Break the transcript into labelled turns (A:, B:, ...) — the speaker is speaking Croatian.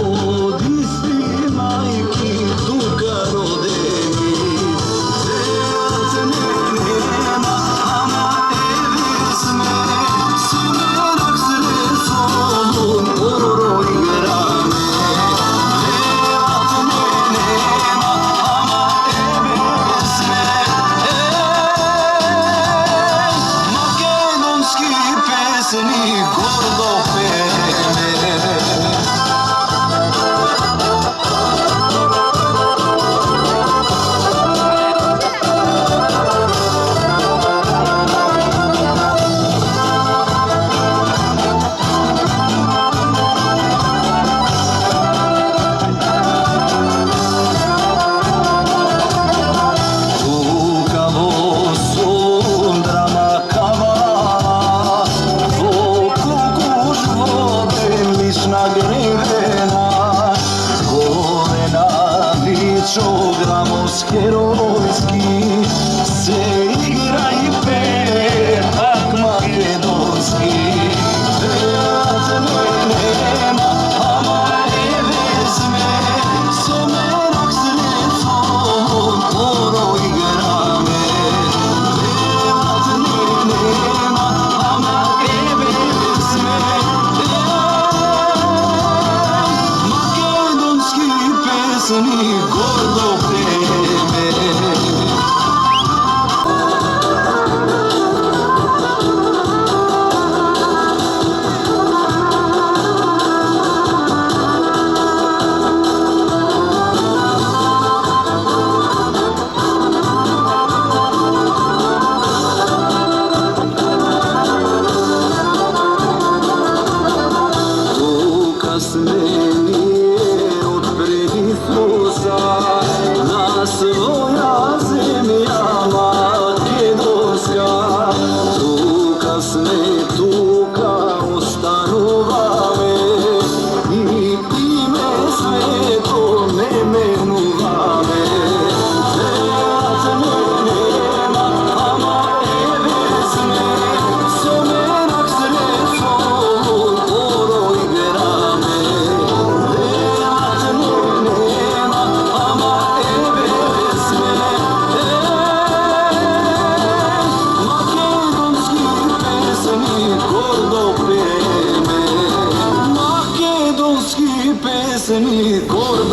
A: od istih majki tuka rodeni. Zerac nema, ama evesme, semerak sredsolun ororo igrame. Zerac nema, ama evesme, makedonski pesnik gordo pene. Gramos herojski se igra i petak makedonski. Zerac nema, ama evesme, semerak sredsolun oro igrame. Zerac nema, ama evesme, makedonski pesnik gordo pene. Svoja zemlja makedonska, tuka sme, tuka ostanuvame i ime sveto ne menuvame. Zerac nema, ama evesme, semerak sredsolun oro igrame. Zerac nema, ama gordo pene, makedonski pesnik gordo